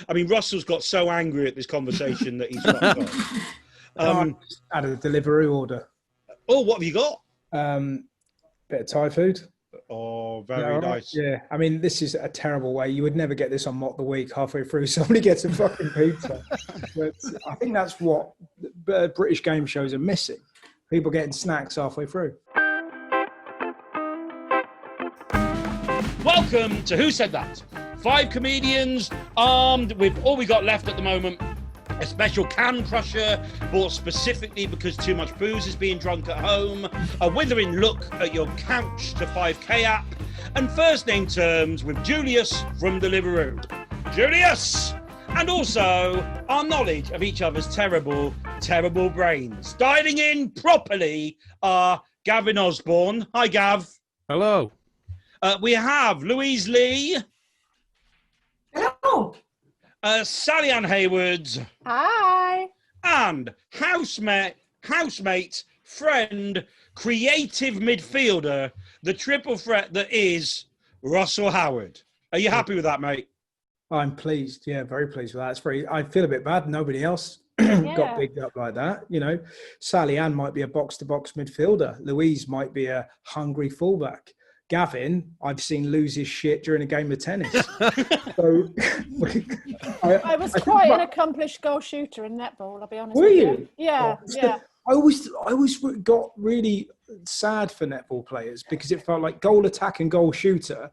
I mean, Russell's got so angry at this conversation that he's fucked off. I had a delivery order. Oh, what have you got? Bit of Thai food. Oh, very nice. Yeah, I mean, this is a terrible way. You would never get this on Mock the Week. Halfway through, somebody gets a fucking pizza. But I think that's what British game shows are missing. People getting snacks halfway through. Welcome to Who Said That? 5 comedians armed with all we got left at the moment. A special can crusher bought specifically because too much booze is being drunk at home. A withering look at your couch to 5K app. And first name terms with Julius from Deliveroo. Julius! And also our knowledge of each other's terrible, terrible brains. Dialing in properly are Gavin Osborn. Hi, Gav. Hello. We have Louise Leigh. Hello. Sally Ann Hayward. Hi. And housemate, friend, creative midfielder, the triple threat that is Russell Howard. Are you happy with that, mate? I'm pleased. Yeah, very pleased with that. I feel a bit bad. Nobody else got bigged up like that. You know, Sally Ann might be a box-to-box midfielder. Louise might be a hungry fullback. Gavin, I've seen lose his shit during a game of tennis. So, I was quite an accomplished goal shooter in netball, I'll be honest. Were you? Yeah, yeah. I always got really sad for netball players because it felt like goal attack and goal shooter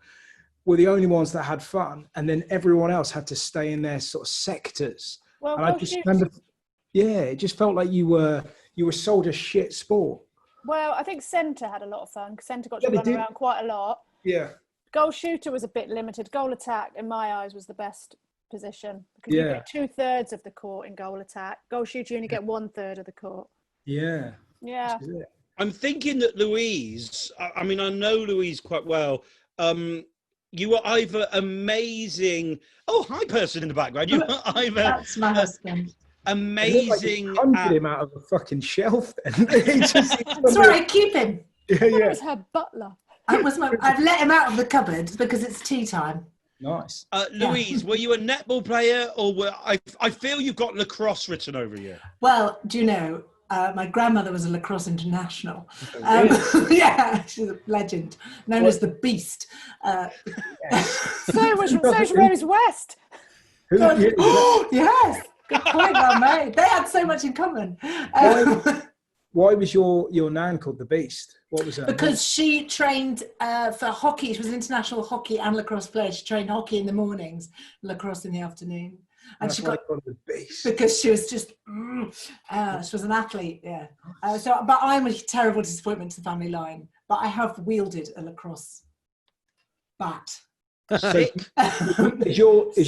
were the only ones that had fun, and then everyone else had to stay in their sort of sectors. Well, and I just remember, it just felt like you were sold a shit sport. Well, I think centre had a lot of fun because centre got to run around quite a lot. Yeah. Goal shooter was a bit limited. Goal attack, in my eyes, was the best position because you get 2/3 of the court in goal attack. Goal shooter, you only get 1/3 of the court. Yeah. Yeah. I'm thinking that Louise, I mean, I know Louise quite well. You were either amazing. Oh, hi, person in the background. You were either. That's my husband. Amazing. Like hunted him out of a fucking shelf. Then. That's where I keep him. That was her butler. I've let him out of the cupboard because it's tea time. Nice. Louise, were you a netball player, or I feel you've got lacrosse written over you? Well, do you know? My grandmother was a lacrosse international. Yeah, she's a legend, known as the Beast. So was Rose West. Yes, good point, well made. They had so much in common. Why was your nan called the Beast? What was that? Because she trained for hockey. She was an international hockey and lacrosse player. She trained hockey in the mornings, lacrosse in the afternoon. And That's she got the Beast because she was just she was an athlete, yeah. But I'm a terrible disappointment to the family line. But I have wielded a lacrosse bat. So is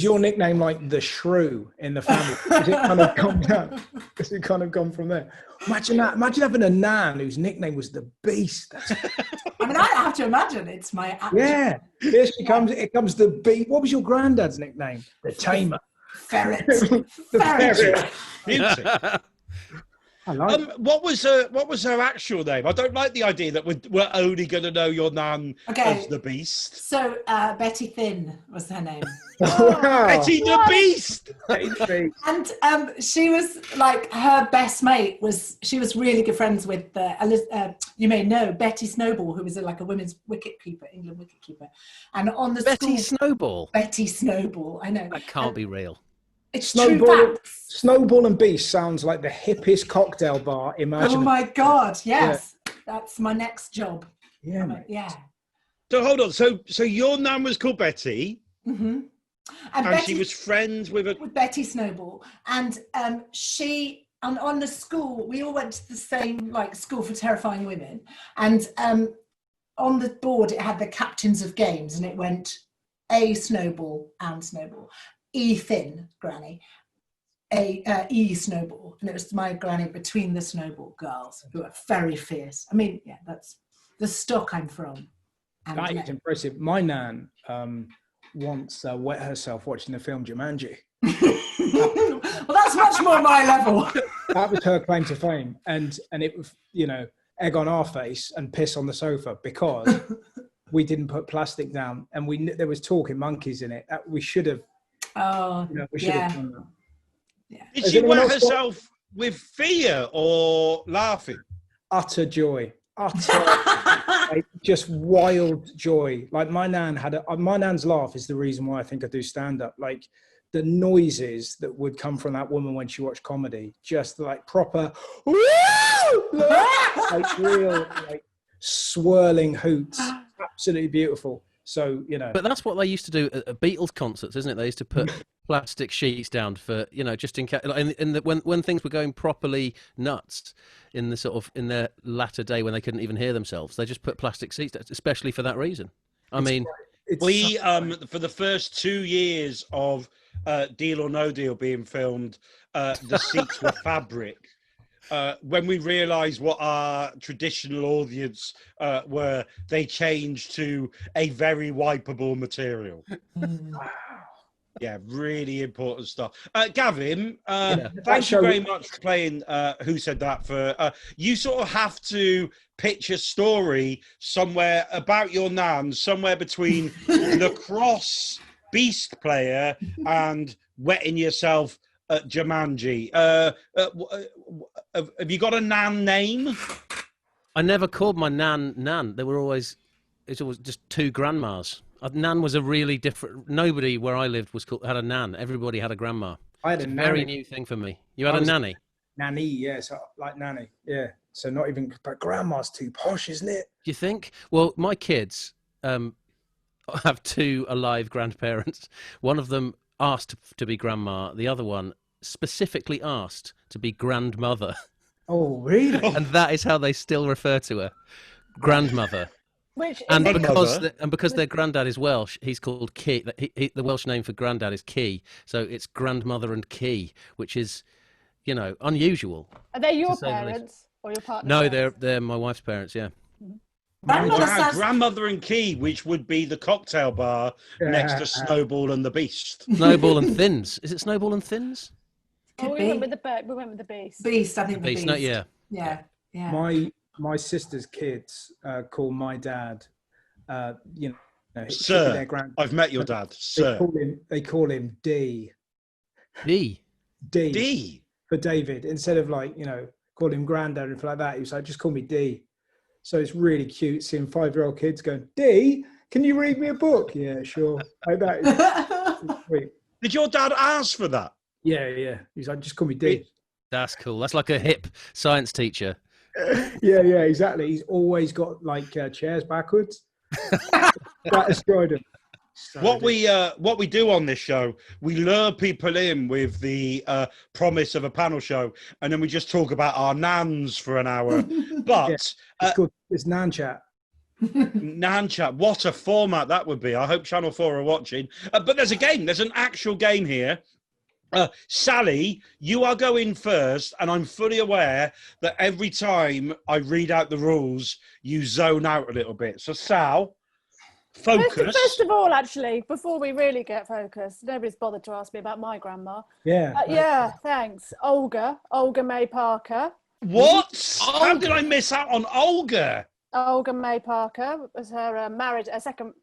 your nickname like the Shrew in the family? Has it kind of come down? Has it kind of gone from there? Imagine that. Imagine having a nan whose nickname was the Beast. I mean, I have to imagine it's my actual... Yeah. Here she comes. It comes the Beast. What was your granddad's nickname? The Tamer. Ferret. Ferret. Beauty. I like what was her actual name? I don't like the idea that we're only going to know your nan as the Beast. So Betty Thin was her name. Wow. Betty the Beast. And she was like, her best mate she was really good friends with you may know Betty Snowball, who was like a women's wicketkeeper, England wicketkeeper. And on the Betty Snowball. Betty Snowball, I know. That can't be real. It's true facts. Snowball and Beast sounds like the hippest cocktail bar imaginable. Oh my God, yes. Yeah. That's my next job. Yeah, mate. Yeah. So hold on. So your nan was called Betty. Mm-hmm. And she was friends with Betty Snowball. And she, on the school, we all went to the same school for terrifying women. And on the board, it had the captains of games, and it went A Snowball and Snowball. E Thin Granny, E Snowball, and it was my granny between the Snowball girls who are very fierce. I mean, yeah, that's the stock I'm from. That is impressive. My nan once wet herself watching the film Jumanji. Well, that's much more my level. That was her claim to fame, and it was egg on our face and piss on the sofa because we didn't put plastic down, and there was talking monkeys in it. We should have Oh, You know, we should have done that. Yeah. Did Has she anyone wet else got- herself with fear or laughing? Utter joy. Like, just wild joy. Like my nan's laugh is the reason why I think I do stand up. Like the noises that would come from that woman when she watched comedy, just like proper, like real, like swirling hoots. Absolutely beautiful. So, you know. But that's what they used to do at Beatles concerts, isn't it? They used to put plastic sheets down for, you know, just in case, when things were going properly nuts in their latter day when they couldn't even hear themselves, they just put plastic seats down, especially for that reason. I mean, we for the first 2 years of Deal or No Deal being filmed, the seats were fabric. When we realised what our traditional audience were, they changed to a very wipeable material. Yeah, really important stuff. Gavin, thank you very much for playing Who Said That. For you sort of have to pitch a story somewhere about your nan, somewhere between lacrosse beast player and wetting yourself at Jumanji. Have you got a nan name? I never called my nan. It's always just two grandmas. Nan was a really different. Nobody where I lived had a nan. Everybody had a grandma. I had a nanny. Very new thing for me. You had a nanny? Nanny, yeah. So like nanny, yeah. So not even, but grandma's too posh, isn't it? Do you think? Well, my kids have two alive grandparents. One of them asked to be grandma. The other one specifically asked to be grandmother. Oh, really? And that is how they still refer to her, grandmother. Because their granddad is Welsh, he's called Key. The Welsh name for granddad is Key, so it's grandmother and Key, which is, you know, unusual. Are they your parents or your partner's No, parents? they're my wife's parents. Yeah. Grandmother and Key, which would be the cocktail bar next to Snowball and the Beast. Snowball and Thins. Is it Snowball and Thins? Oh, we went with the Beast. Beast, I think the Beast. No, yeah. My sister's kids call my dad, Sir. Their I've met your dad, sir. They call him D. D. For David. Instead of call him granddad and like that, he was like, just call me D. So it's really cute seeing 5-year-old kids going, D, can you read me a book? Yeah, sure. Like that is sweet. Did your dad ask for that? Yeah. He's like, just call me D. That's cool. That's like a hip science teacher. Yeah, exactly. He's always got chairs backwards. That destroyed him. What we do on this show, we lure people in with the promise of a panel show, and then we just talk about our nans for an hour. But it's Nan Chat. Nan Chat, what a format that would be. I hope Channel 4 are watching. But there's a game. There's an actual game here. Sally, you are going first, and I'm fully aware that every time I read out the rules, you zone out a little bit. So, Sal, focus. First of all, actually, before we really get focused, nobody's bothered to ask me about my grandma. Yeah. Thanks. Olga May Parker. What? How did I miss out on Olga? Olga May Parker was her second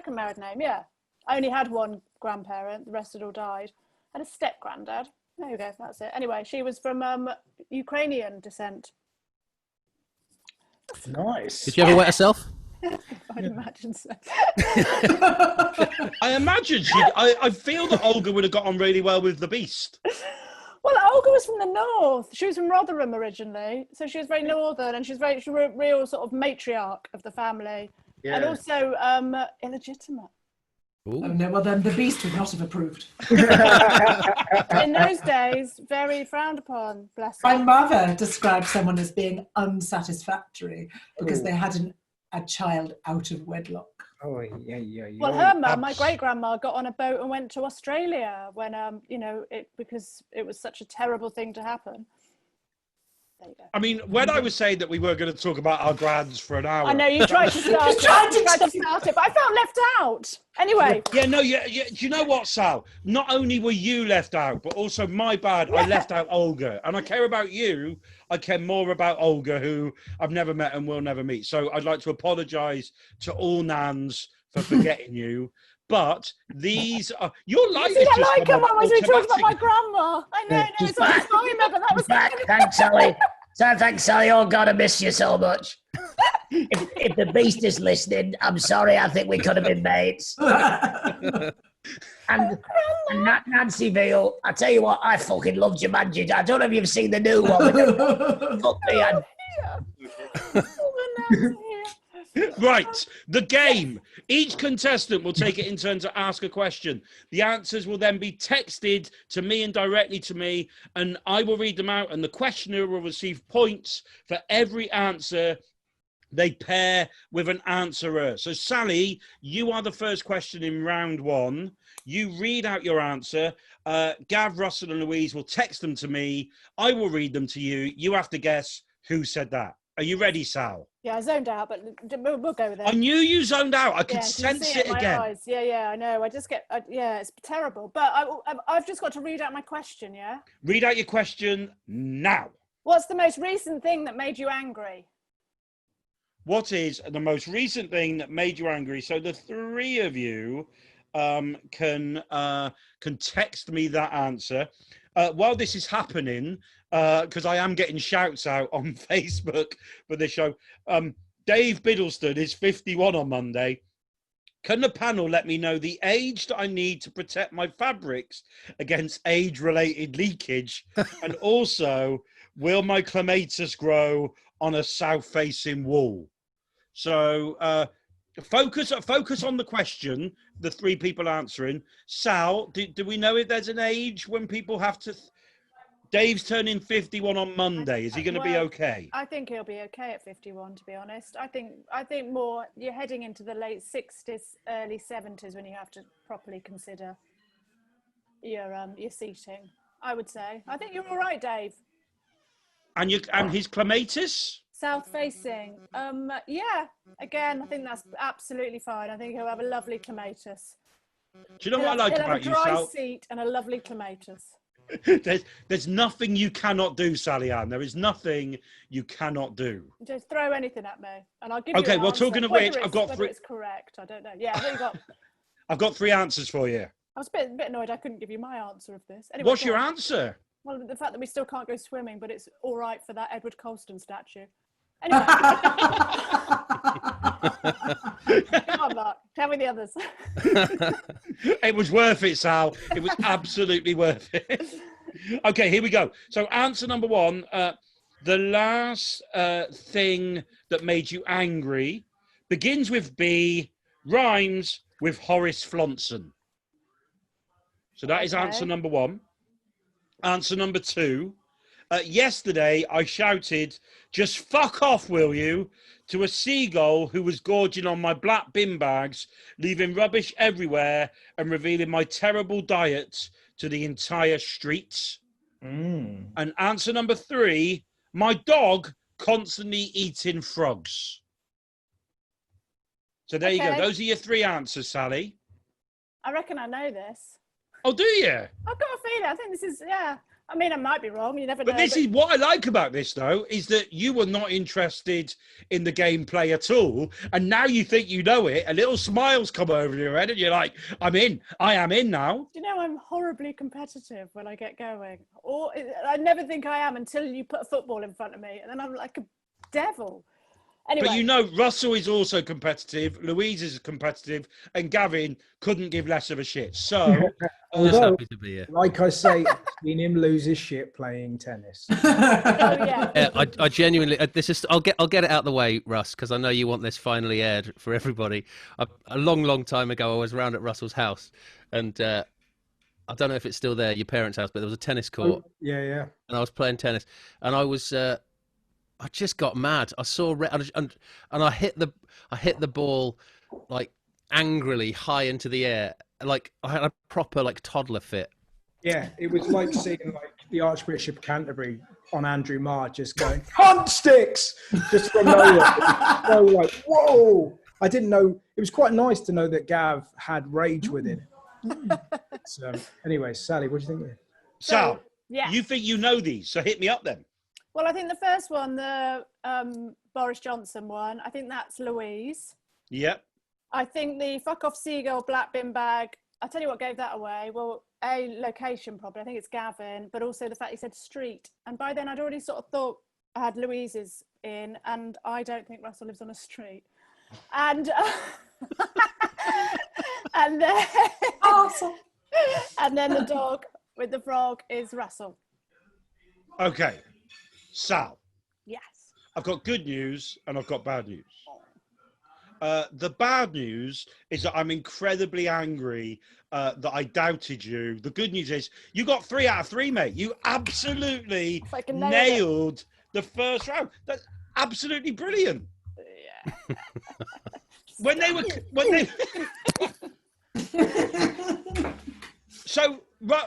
married name. Yeah, I only had one grandparent. The rest had all died. Had a step granddad. There you go. That's it. Anyway, she was from Ukrainian descent. Nice. Did you ever wet herself? I'd imagine so. I imagine I feel that Olga would have got on really well with the Beast. Well, Olga was from the north. She was from Rotherham originally, so she was very northern, and she was a real sort of matriarch of the family, and also illegitimate. Ooh. Oh no! Well, then the Beast would not have approved. In those days, very frowned upon. Bless her. My mother described someone as being unsatisfactory because they had a child out of wedlock. Oh yeah. Well, her mum, my great grandma, got on a boat and went to Australia when because it was such a terrible thing to happen. There you go. I mean, when I was saying that we were going to talk about our grads for an hour, I know you tried to start it. You tried to start it, but I felt left out. Anyway. Yeah. Do you know what, Sal? Not only were you left out, but also my bad. I left out Olga, and I care about you. I care more about Olga, who I've never met and will never meet. So I'd like to apologise to all nans for forgetting you. But these are your light See, is I just like come him. on I was talking about my automatic. grandma. I know, no, She's it's on the timer, but that was Back. Thanks, Sally. So thanks, Sally. Oh, God, I miss you so much. If the beast is listening, I'm sorry. I think we could have been mates. And Nancy Veal, I tell you what, I fucking loved your magic. I don't know if you've seen the new one. Fuck me, and Right, the game. Each contestant will take it in turn to ask a question. The answers will then be texted to me and directly to me, and I will read them out, and the questioner will receive points for every answer they pair with an answerer. So, Sally, you are the first question in round one. You read out your answer. Gav, Russell, and Louise will text them to me. I will read them to you. You have to guess who said that. Are you ready, Sal? Yeah, I zoned out, but we'll go with it. I knew you zoned out. I could Yeah, sense see it in my again. eyes. Yeah, I know. I just get, yeah, it's terrible. But I've just got to read out my question, yeah? Read out your question now. What's the most recent thing that made you angry? What is the most recent thing that made you angry? So the three of you can text me that answer. While this is happening, because I am getting shouts out on Facebook for this show, Dave Biddleston is 51 on Monday. Can the panel let me know the age that I need to protect my fabrics against age-related leakage? And also, will my clematis grow on a south-facing wall? So focus on the question, the three people answering. Sal, do we know if there's an age when people have to... Dave's turning 51 on Monday. Is he going to be okay? I think he'll be okay at 51, to be honest. I think more you're heading into the late 60s, early 70s when you have to properly consider your seating, I would say. I think you're all right, Dave. And his clematis? South facing. Yeah, again, I think that's absolutely fine. I think he'll have a lovely clematis. Do you know what I like about you, Sal? He'll have a dry seat and a lovely clematis. There's nothing you cannot do, Sally Ann. There is nothing you cannot do. Just throw anything at me, and I'll give you. Okay, well, talking of which, I've got whether three. It's correct. I don't know. Yeah, what you got? I've got three answers for you. I was a bit annoyed I couldn't give you my answer of this. Anyway, What's your answer? Well, the fact that we still can't go swimming, but it's all right for that Edward Colston statue. Anyway. Come on, Mark. Tell me the others. It was worth it, Sal. It was absolutely worth it. Okay, here we go. So answer number one, the last thing that made you angry begins with B, rhymes with Horace Flonson. So that is answer number one. Answer number two, yesterday I shouted, "Just fuck off, will you?" to a seagull who was gorging on my black bin bags, leaving rubbish everywhere and revealing my terrible diet to the entire streets. And answer number three, my dog constantly eating frogs. So there you go. Those are your three answers, Sally. I reckon I know this. Oh, do you? I've got a feeling. I think this is, yeah. I mean, I might be wrong. You never know. But this is what I like about this, though, is that you were not interested in the gameplay at all. And now you think you know it. A little smiles come over your head and you're like, I'm in. I am in now. You know, I'm horribly competitive when I get going. Or I never think I am until you put a football in front of me. And then I'm like a devil. Anyway. But you know, Russell is also competitive. Louise is competitive. And Gavin couldn't give less of a shit. So... Although, happy to be here. like I say, I've seen him lose his shit playing tennis. Oh, yeah. Yeah, I genuinely. This is. I'll get it out the way, Russ, because I know you want this finally aired for everybody. A long time ago, I was round at Russell's house, and I don't know if it's still there, your parents' house, but there was a tennis court. Oh, yeah. And I was playing tennis, and I was. I just got mad. I saw and I hit the ball like angrily high into the air. Like I had a proper like toddler fit. Yeah, it was like seeing like the Archbishop of Canterbury on Andrew Marr just going hunt sticks just from nowhere. So like whoa! I didn't know. It was quite nice to know that Gav had rage within it. So anyway, Sally, what do you think? Sal, yeah. you think you know these, so hit me up then. Well, I think the first one, the Boris Johnson one, I think that's Louise. Yep. I think the fuck off seagull black bin bag. I tell you what gave that away. Well, a location probably. I think it's Gavin, but also the fact he said street. And by then I'd already sort of thought I had Louise's in, and I don't think Russell lives on a street. And and then Awesome. and then the dog with the frog is Russell. Okay, Sal, Yes. I've got good news and I've got bad news. The bad news is that I'm incredibly angry that I doubted you. The good news is you got 3 out of 3, mate. You absolutely Fucking nailed the first round. That's absolutely brilliant. Yeah. When they so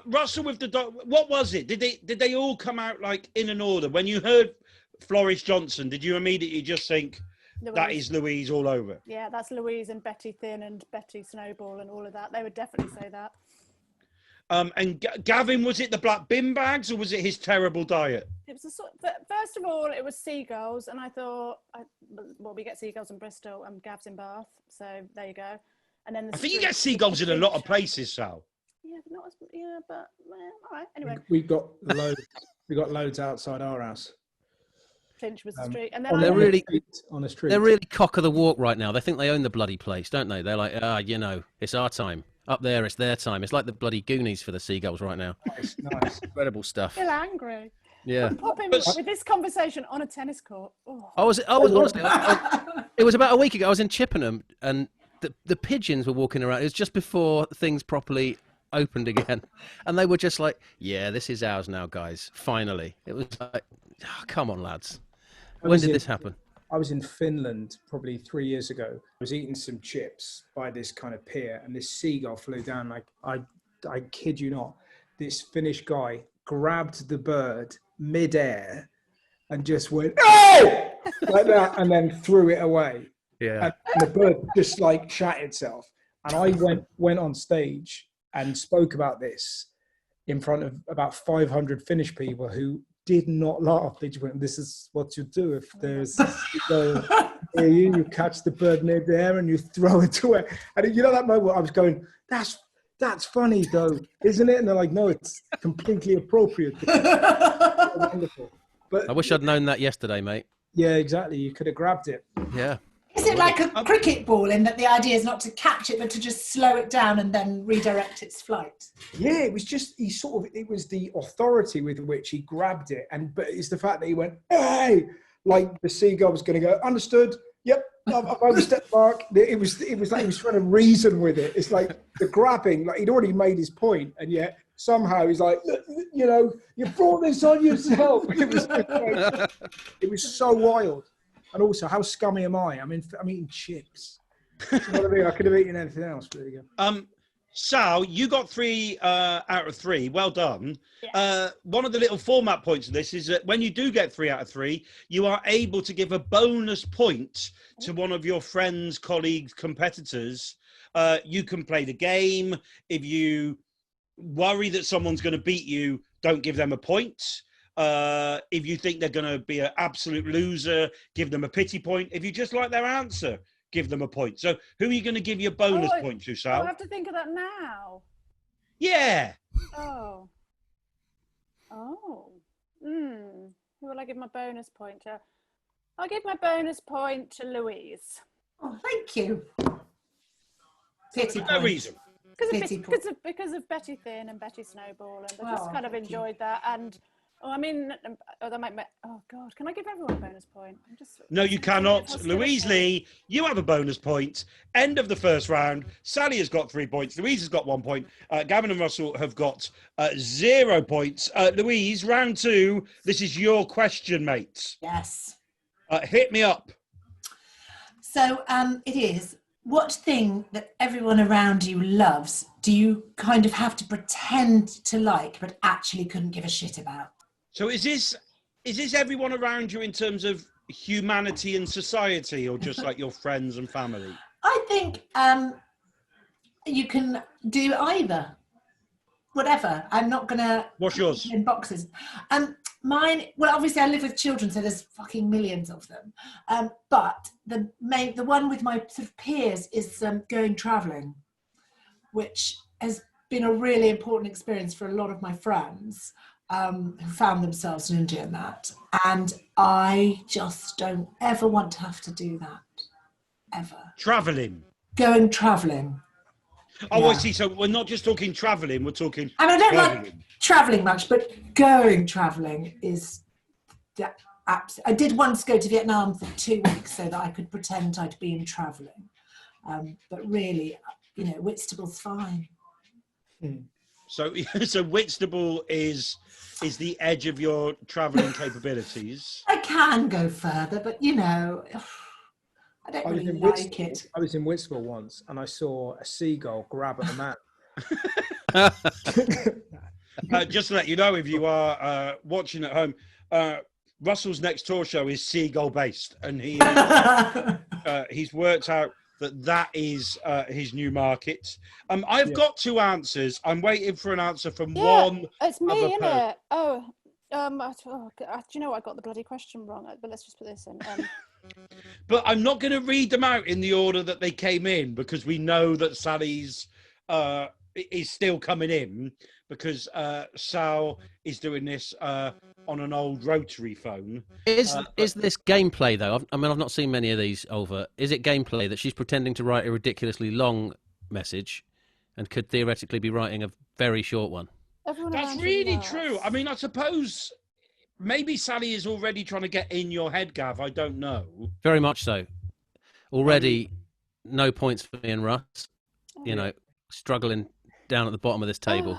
Russell with the dog, what was it? Did they all come out like in an order? When you heard Flourish Johnson, did you immediately just think Louise. that is Louise all over? Yeah, that's Louise and Betty Thin and Betty Snowball and all of that. They would definitely say that. And Gavin, was it the black bin bags or was it his terrible diet? It was a sort. First of all, it was seagulls, and I thought, well, we get seagulls in Bristol and Gav's in Bath, so there you go. And then I think you get seagulls in a lot of places, Sal. Yeah, but not as but all right. Anyway, We got loads. We got loads outside our house. Finch was the street, and then On They're the really- street, on the street. They're really cock of the walk right now. They think they own the bloody place, don't they? They're like, it's our time. Up there, it's their time. It's like the bloody Goonies for the seagulls right now. Nice. Incredible stuff. still angry. Yeah. Popping with this conversation on a tennis court. Oh. I was honestly, it was about a week ago. I was in Chippenham, and the pigeons were walking around. It was just before things properly opened again, and they were just like, "Yeah, this is ours now, guys. Finally." It was like, oh, "Come on, lads. When did this happen?" I was in Finland probably 3 years ago. I was eating some chips by this kind of pier, and this seagull flew down. Like I kid you not, this Finnish guy grabbed the bird midair and just went "Oh!" like that, and then threw it away. Yeah. And the bird just like shat itself. And I went on stage and spoke about this in front of about 500 Finnish people who did not laugh. They just went, "This is what you do if there's you catch the bird mid-air and you throw it away." And you know that moment I was going, that's funny though, isn't it? And they're like, "No, it's completely appropriate." Wonderful. But I wish I'd known that yesterday, mate. yeah, exactly. You could have grabbed it. Yeah. Is it like a cricket ball in that the idea is not to catch it, but to just slow it down and then redirect its flight? Yeah, it was just it was the authority with which he grabbed it, but it's the fact that he went, "Hey!" like the seagull was going to go, "Understood. Yep, I've overstepped mark." It was like he was trying to reason with it. It's like the grabbing, like he'd already made his point, and yet somehow he's like, "You know, you brought this on yourself." It was so wild. And also, how scummy am I? I'm eating chips. You know what I mean? I could have eaten anything else. But there you go. Sal, you got 3 out of 3. Well done. Yeah. One of the little format points of this is that when you do get 3 out of 3, you are able to give a bonus point to one of your friends, colleagues, competitors. You can play the game. If you worry that someone's going to beat you, don't give them a point. If you think they're going to be an absolute loser, give them a pity point. If you just like their answer, give them a point. So who are you going to give your bonus point to, Sal? I have to think of that now. Yeah. Oh. Who will I give my bonus point to? I'll give my bonus point to Louise. Oh, thank you. Pity No point. reason. Because of Betty Thin and Betty Snowball, and I just Oh, kind of thank you. enjoyed that. And that might. Oh God, can I give everyone a bonus point? No, you cannot. Hostility. Louise Leigh, you have a bonus point. End of the first round. Sally has got 3 points. Louise has got 1 point. Gavin and Russell have got 0 points. Louise, round 2. This is your question, mate. Yes. Hit me up. So it is, what thing that everyone around you loves do you kind of have to pretend to like but actually couldn't give a shit about? So is this everyone around you in terms of humanity and society, or just like your friends and family? I think you can do either. Whatever. I'm not going to... What's yours? In boxes. Mine, well, obviously I live with children, so there's fucking millions of them. But the one with my sort of peers is going travelling, which has been a really important experience for a lot of my friends who found themselves in India and that. And I just don't ever want to have to do that, ever. Travelling. Going travelling. Oh, Yeah. I see. So we're not just talking travelling, we're talking And I don't travelling. like travelling much, but going travelling is the I did once go to Vietnam for 2 weeks so that I could pretend I'd been travelling. But really, you know, Whitstable's fine. So Whitstable is the edge of your travelling capabilities. I can go further, but you know, I don't really like it. I was in Whitstable once and I saw a seagull grab at a man. Just to let you know, if you are watching at home, Russell's next tour show is seagull based, and he's worked out that is his new market. I've got 2 answers. I'm waiting for an answer from one. It's me, other isn't person. it? Oh, do you know what? I got the bloody question wrong, but let's just put this in. But I'm not going to read them out in the order that they came in, because we know that Sally's is still coming in, because Sal is doing this on an old rotary phone. Is this gameplay though? I've not seen many of these over. Is it gameplay that she's pretending to write a ridiculously long message, and could theoretically be writing a very short one? That's really true. I mean, I suppose maybe Sally is already trying to get in your head, Gav. I don't know. Very much so. Already, no points for me and Russ. You know, struggling down at the bottom of this table.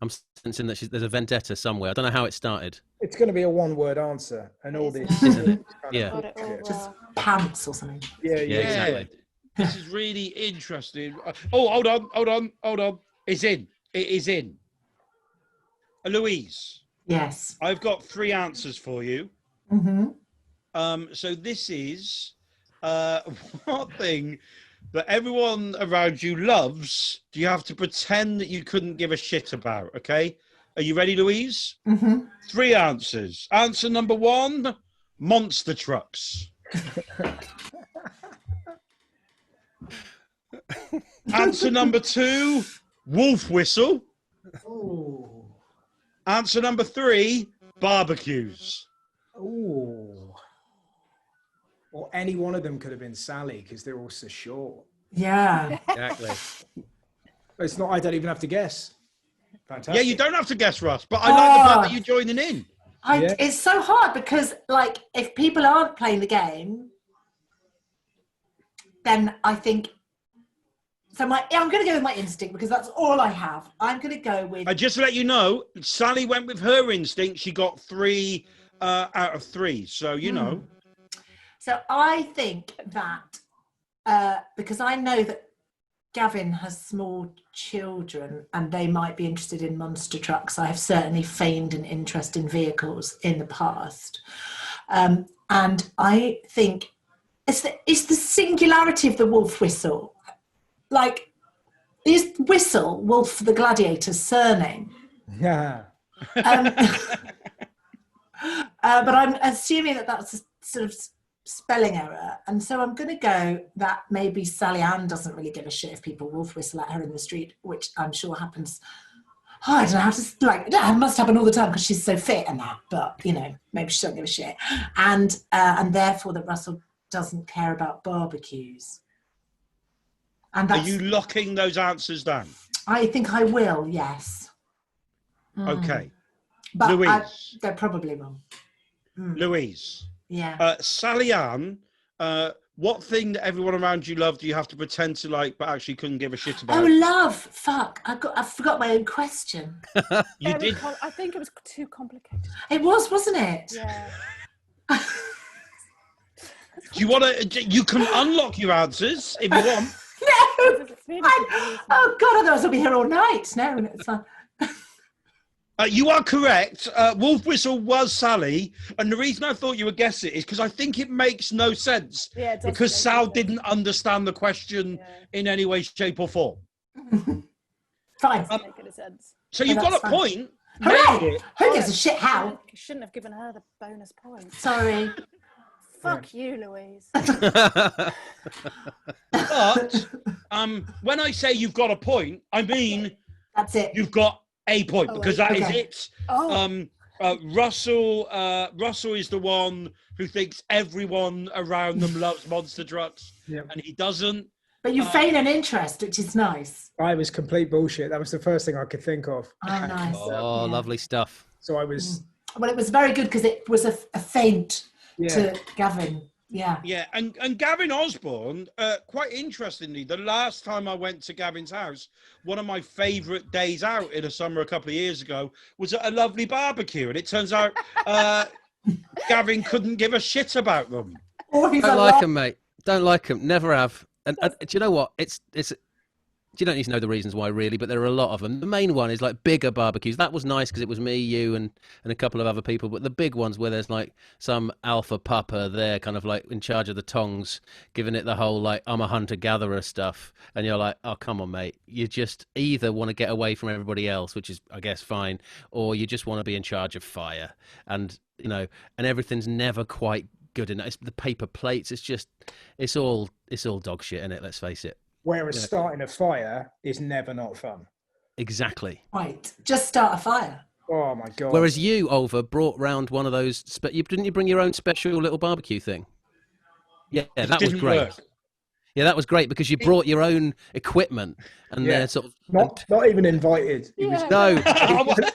I'm sensing that there's a vendetta somewhere. I don't know how it started. It's going to be a one-word answer, and all this. Isn't it? kind of Yeah. bullshit. Just pants or something. Yeah, Exactly. This is really interesting. Oh, hold on. It's in. It is in. Louise. Yes. I've got 3 answers for you. Mm-hmm. So this is what thing that everyone around you loves, do you have to pretend that you couldn't give a shit about, okay? Are you ready, Louise? Mm-hmm. 3 answers. Answer number 1, monster trucks. Answer number 2, wolf whistle. Ooh. Answer number 3, barbecues. Ooh. Or any one of them could have been Sally, because they're all so short. Yeah. Exactly. But it's not. I don't even have to guess. Fantastic. Yeah, you don't have to guess, Russ, but I like the fact that you're joining in. Yeah. It's so hard because, like, if people aren't playing the game, then I think. So I'm going to go with my instinct because that's all I have. I'm going to go with. Just to let you know, Sally went with her instinct. She got 3 out of 3. So, you know. So I think that because I know that Gavin has small children and they might be interested in monster trucks. I have certainly feigned an interest in vehicles in the past. And I think it's the singularity of the wolf whistle. Like, is Whistle Wolf the Gladiator's surname? Yeah. But I'm assuming that that's a sort of spelling error. And so I'm going to go that maybe Sally Ann doesn't really give a shit if people wolf whistle at her in the street, which I'm sure happens. Oh, I don't know how to, like, it must happen all the time because she's so fit and that, but, you know, maybe she doesn't give a shit. And therefore that Russell doesn't care about barbecues. And Are you locking those answers down? I think I will, yes. Okay. But Louise. they're probably wrong. Louise. Yeah. Sally Ann, what thing that everyone around you loved do you have to pretend to like but actually couldn't give a shit about? Oh, love. Fuck. I forgot my own question. You did. I think it was too complicated. It was, wasn't it? Yeah. Do you want to? You can unlock your answers if you want. No. It's really confusing. Oh, God, otherwise I'll be here all night. No, it's fine. You are correct. Wolf Whistle was Sally, and the reason I thought you would guess it is because I think it makes no sense. Yeah, it doesn't because make Sal sense. didn't understand the question in any way, shape, or form. Fine. Doesn't make any sense. So you've got that's a fine. point. Hooray! Who gives a shit how? You shouldn't have given her the bonus point. Sorry. Fuck you, Louise. But when I say you've got a point, I mean That's it. you've got a point, because that is it. Oh. Russell is the one who thinks everyone around them loves monster trucks, and he doesn't. But you feign an interest, which is nice. I was complete bullshit. That was the first thing I could think of. Oh, nice. Oh, lovely stuff. So I was. Well, it was very good because it was a feint Yeah. to Gavin. Yeah. Yeah, and Gavin Osborn, quite interestingly, the last time I went to Gavin's house, one of my favourite days out in the summer a couple of years ago was at a lovely barbecue, and it turns out Gavin couldn't give a shit about them. Oh, Don't like them, mate. Don't like them. Never have. And do you know what? It's. You don't need to know the reasons why, really, but there are a lot of them. The main one is like bigger barbecues. That was nice because it was me, you, and a couple of other people. But the big ones where there's like some alpha pupper there, kind of like in charge of the tongs, giving it the whole like I'm a hunter-gatherer stuff, and you're like, oh come on, mate. You just either want to get away from everybody else, which is I guess fine, or you just want to be in charge of fire, and and everything's never quite good enough. It's the paper plates. It's all dog shit in it. Let's face it. Whereas starting a fire is never not fun. Exactly. Right. Just start a fire. Oh my god. Whereas you, Olver, brought round one of those. Didn't you bring your own special little barbecue thing? Yeah, that was great. Work. Yeah, that was great because you brought your own equipment and they're sort of not even invited. He was, no.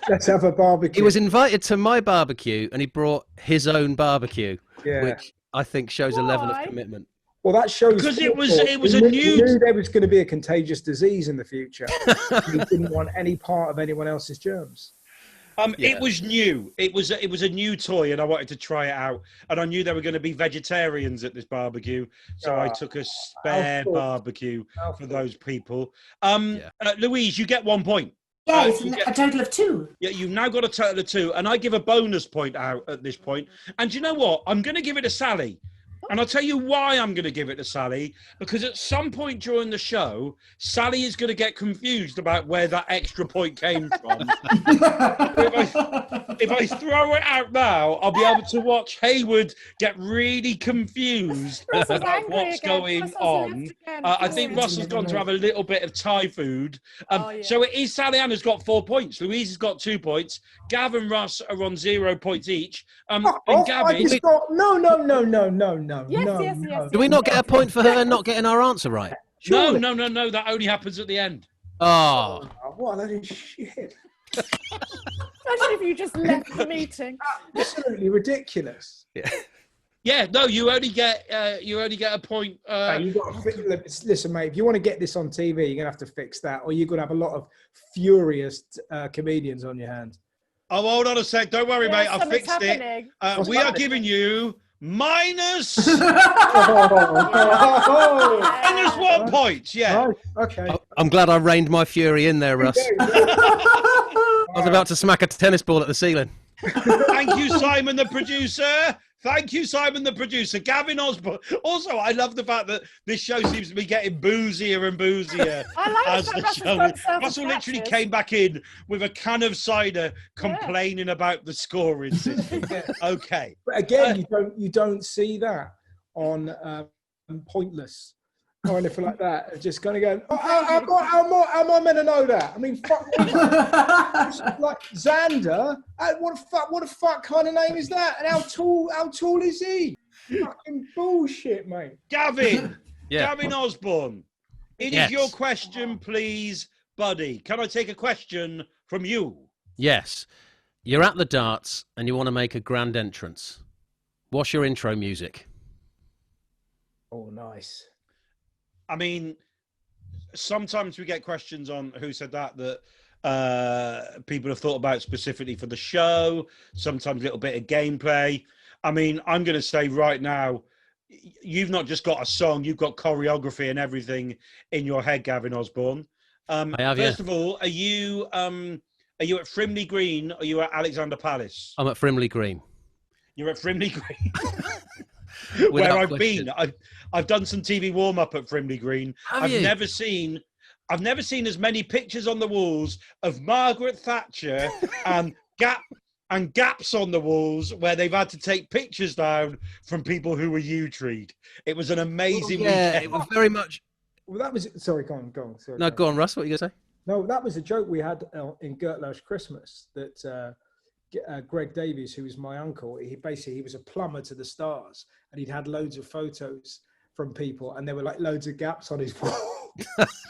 let's have a barbecue. He was invited to my barbecue and he brought his own barbecue, which I think shows a level of commitment. Well, that shows because it was he knew there was going to be a contagious disease in the future. He didn't want any part of anyone else's germs. It was new. It was a new toy, and I wanted to try it out. And I knew there were going to be vegetarians at this barbecue, so I took a spare barbecue for those people. Louise, you get 1 point. Yeah, it's a total of 2. Yeah, you've now got a total of 2, and I give a bonus point out at this point. And do you know what? I'm going to give it to Sally. And I'll tell you why I'm going to give it to Sally, because at some point during the show, Sally is going to get confused about where that extra point came from. if I throw it out now, I'll be able to watch Hayward get really confused about what's going on. I think Russell's gone to have a little bit of Thai food. So it is Sally Ann has got 4 points. Louise has got 2 points. Gav and Russ are on 0 points each. And Gavin... No. Yes. Do we not get a point for her not getting our answer right? Surely. No. That only happens at the end. Oh. What a load of shit. Especially if you just left the meeting. Absolutely ridiculous. Yeah, no, you only get a point. You got to listen, mate. If you want to get this on TV, you're gonna have to fix that, or you're gonna have a lot of furious comedians on your hands. Oh, hold on a sec. Don't worry, mate. I fixed it. We are giving you minus minus 1 point. Yeah. Right. Okay. I'm glad I reined my fury in there, Russ. I was about to smack a tennis ball at the ceiling. Thank you, Simon, the producer. Thank you, Simon, the producer. Gavin Osborn. Also, I love the fact that this show seems to be getting boozier and boozier as the show. Russell literally came back in with a can of cider, complaining about the scoring system. Okay. But again, you don't see that on Pointless or anything like that. Just kind of going, how am I meant to know that? I mean, fuck. Like Xander, what the fuck kind of name is that? And how tall is he? Fucking bullshit, mate. Gavin, Gavin Osborn, it is your question, please, buddy. Can I take a question from you? Yes. You're at the darts and you want to make a grand entrance. What's your intro music? Oh, nice. I mean, sometimes we get questions on Who Said That people have thought about specifically for the show, sometimes a little bit of gameplay. I mean, I'm going to say right now, you've not just got a song, you've got choreography and everything in your head, Gavin Osborn. I have, First of all, are you at Frimley Green or are you at Alexander Palace? I'm at Frimley Green. You're at Frimley Green. Where I've been. I've done some TV warm-up at Frimley Green. I've never seen I've never seen as many pictures on the walls of Margaret Thatcher and gaps on the walls where they've had to take pictures down from people who were U-treed. It was an amazing weekend. it was very much. Well, that was sorry. Go on. Sorry, No, go on, Russ. What are you gonna say? No, that was a joke we had in Gert Last Christmas that Greg Davies, who was my uncle, he was a plumber to the stars, and he'd had loads of photos from people, and there were like loads of gaps on his wall,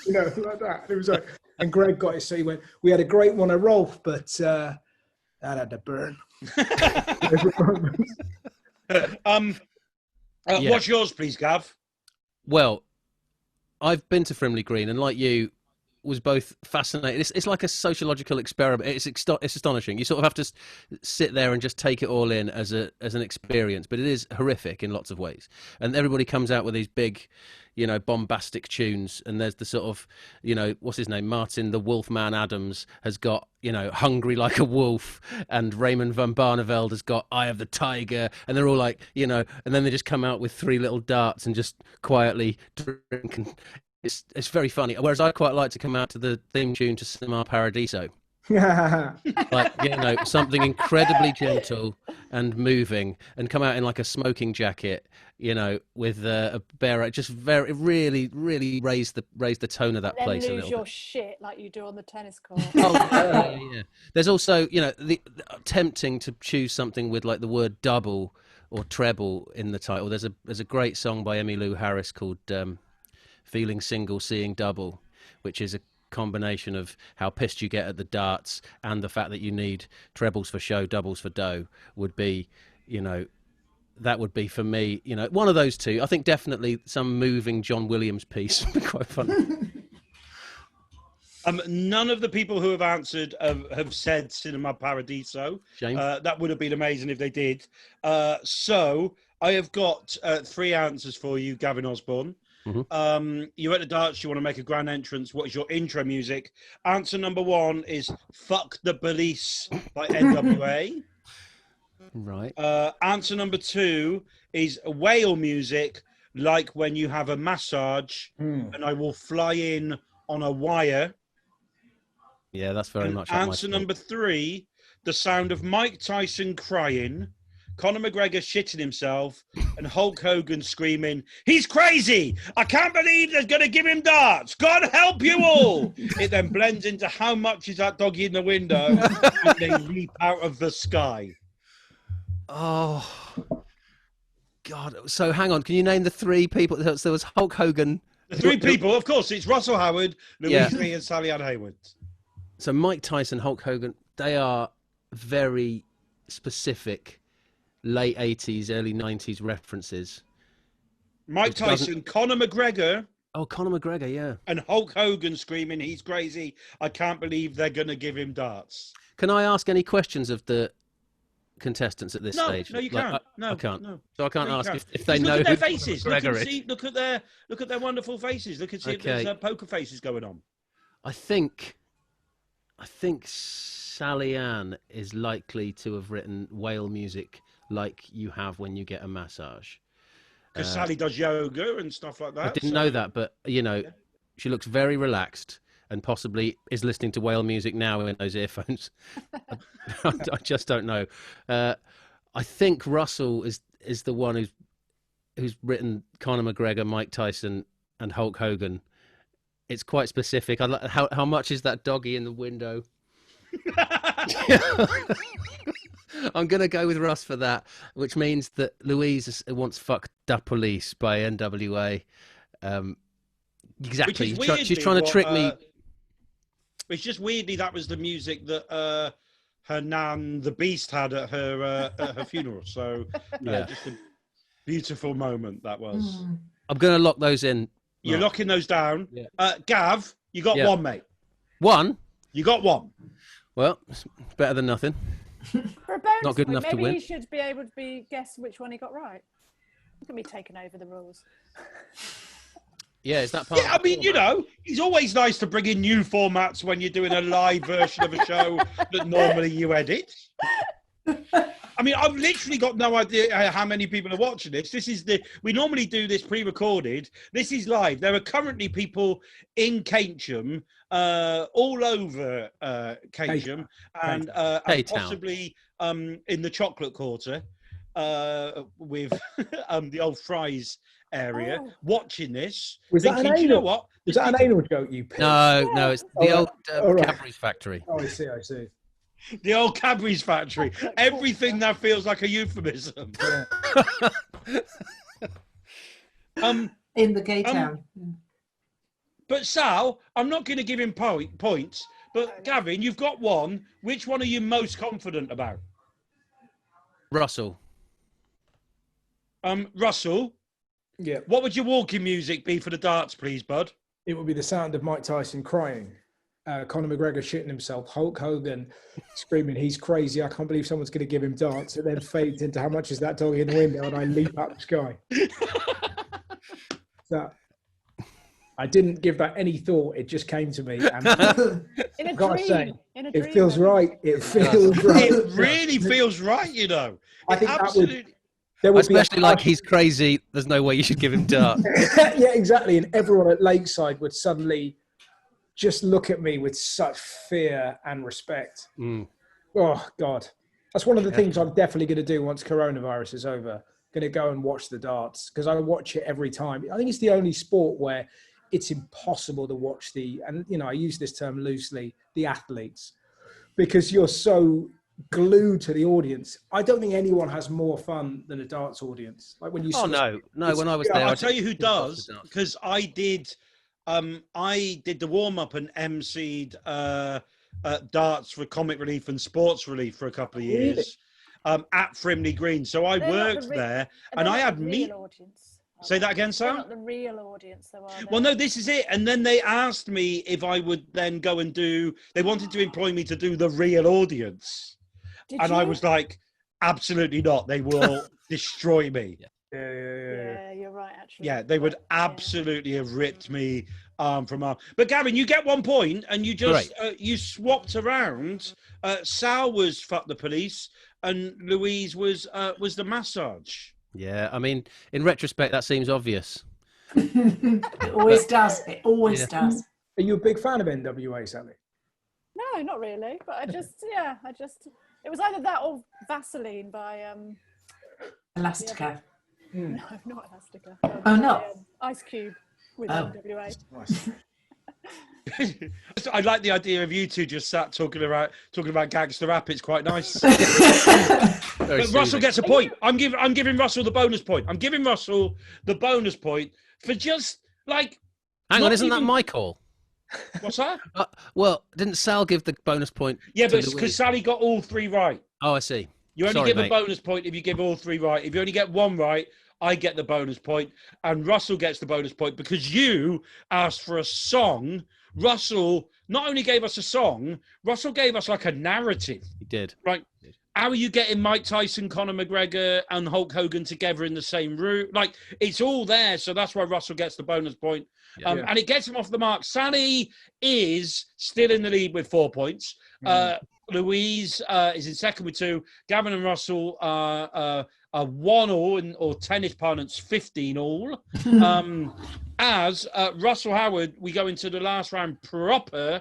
you know, like that. It was like, and Greg got it, so he went, "We had a great one at Rolf, but that had to burn." What's yours, please, Gav? Well, I've been to Frimley Green, and like you, was both fascinating. It's like a sociological experiment. It's astonishing. You sort of have to sit there and just take it all in as an experience. But it is horrific in lots of ways. And everybody comes out with these big, you know, bombastic tunes. And there's the sort of, you know, what's his name? Martin the Wolfman Adams has got, you know, Hungry Like a Wolf, and Raymond van Barneveld has got Eye of the Tiger. And they're all like, you know, and then they just come out with three little darts and just quietly drink. And it's very funny. Whereas I quite like to come out to the theme tune to Cinema Paradiso. Like, you know, something incredibly gentle and moving, and come out in like a smoking jacket, you know, with a bare, just very, really raise the tone of that place a little lose your bit. shit like you do on the tennis court. Yeah. There's also, you know, the tempting to choose something with like the word double or treble in the title. There's a great song by Emmylou Harris called Feeling Single, Seeing Double, which is a combination of how pissed you get at the darts and the fact that you need trebles for show, doubles for dough, would be, you know, that would be for me, you know, one of those two. I think definitely some moving John Williams piece would be quite fun. None of the people who have answered have said Cinema Paradiso. Shame. That would have been amazing if they did. So I have got three answers for you, Gavin Osborn. Mm-hmm. You're at the darts, you want to make a grand entrance. What is your intro music? Answer number one is Fuck the Police by NWA. Right. Answer number two is whale music, like When You Have a Massage, and I Will Fly In on a Wire. Yeah, that's very much. Answer number three, the sound of Mike Tyson crying, Conor McGregor shitting himself, and Hulk Hogan screaming, "He's crazy! I can't believe they're going to give him darts! God help you all!" It then blends into How Much Is That Doggy in the Window? And they leap out of the sky. Oh, God. So hang on. Can you name the three people? So there was Hulk Hogan. The three people, of course, it's Russell Howard, Louise Leigh, and Sally Ann Hayward. So Mike Tyson, Hulk Hogan, they are very specific late 80s, early 90s references. Mike Tyson, Conor McGregor. Oh, Conor McGregor, yeah. And Hulk Hogan screaming, "He's crazy. I can't believe they're going to give him darts." Can I ask any questions of the contestants at this stage? No, you can't. I can't. No. So I can't No, you ask can't. if they Just know look at who their faces. Conor McGregor is. Look at their wonderful faces. Look and see if there's poker faces going on. I think Sally Ann is likely to have written whale music like you have when you get a massage. Because Sally does yoga and stuff like that. I didn't know that, but, you know, she looks very relaxed and possibly is listening to whale music now in those earphones. I just don't know. I think Russell is the one who's written Conor McGregor, Mike Tyson, and Hulk Hogan. It's quite specific. How much is that doggy in the window? I'm going to go with Russ for that, which means that Louise wants Fuck the Police by NWA. Exactly. She's trying to trick me. It's just weirdly that was the music that her nan, the Beast, had at her funeral. So just a beautiful moment that was. I'm going to lock those in. You're locking those down. Yeah. Gav, you got one, mate. One? You got one. Well, it's better than nothing. For a bonus Not good point, enough to win. Maybe he should be able to guess which one he got right. Look at me taking over the rules. Yeah, is that part? Yeah, I mean, you know, it's always nice to bring in new formats when you're doing a live version of a show that normally you edit. I mean, I've literally got no idea how many people are watching this. We normally do this pre-recorded. This is live. There are currently people in Keynsham, all over Keynsham, and possibly in the chocolate quarter with the old Fries area, watching this. Was that an anal? You know what? Was that an anal joke, you pig? No, it's the old Cadbury's factory. Oh, I see. The old Cadbury's factory. Everything that feels like a euphemism. In the gay town. But Sal, I'm not going to give him points. But Gavin, you've got one. Which one are you most confident about? Russell. Russell. Yeah. What would your walking music be for the darts, please, bud? It would be the sound of Mike Tyson crying. Conor McGregor shitting himself, Hulk Hogan screaming, he's crazy, I can't believe someone's going to give him darts. It then fades into how much is that dog in the window, and I leap up the sky. So, I didn't give that any thought, it just came to me. And in a dream. Say, it feels right. It feels right. It really feels right, you know. I think absolutely. Especially like he's crazy, there's no way you should give him darts. Yeah, exactly. And everyone at Lakeside would suddenly just look at me with such fear and respect. Oh, God. That's one of the things I'm definitely going to do once coronavirus is over. Going to go and watch the darts because I watch it every time. I think it's the only sport where it's impossible to watch and, you know, I use this term loosely, the athletes, because you're so glued to the audience. I don't think anyone has more fun than a darts audience. Like when you no, when I was there. I'll tell you who does, because I did the warm-up and emceed darts for Comic Relief and Sports Relief for a couple of years at Frimley Green. So I worked there, and I had audience. Say that again, Sam? They're not the real audience, though, are they? Well, no, this is it. And then they asked me if I would then go and they wanted to employ me to do the real audience. I was like, absolutely not. They will destroy me. Yeah, you're right, actually. Yeah, they would absolutely have ripped me from arm. But Gavin, you get 1 point, and you just you swapped around. Sal was fuck the police, and Louise was the massage. Yeah, I mean, in retrospect, that seems obvious. It always does. It always does. Are you a big fan of NWA, Sally? No, not really. But I just, it was either that or Vaseline by Elastica. No, not Elastica. Oh, no. Ice Cube with NWA. Nice. I like the idea of you two just sat talking about gangster rap. It's quite nice. But Russell gets a point. I'm giving Russell the bonus point. I'm giving Russell the bonus point for just like. Hang on, isn't that my call? What's that? Well, didn't Sal give the bonus point? Yeah, but because Sally got all three right. Oh, I see. You only give a bonus point if you give all three right. If you only get one right, I get the bonus point, and Russell gets the bonus point because you asked for a song. Russell not only gave us a song, Russell gave us like a narrative. He did. Right. How are you getting Mike Tyson, Conor McGregor, and Hulk Hogan together in the same room? Like, it's all there, so that's why Russell gets the bonus point. And it gets him off the mark. Sally is still in the lead with 4 points. Louise is in second with 2. Gavin and Russell are 1 all, or tennis parlance, 15 all. As Russell Howard, we go into the last round proper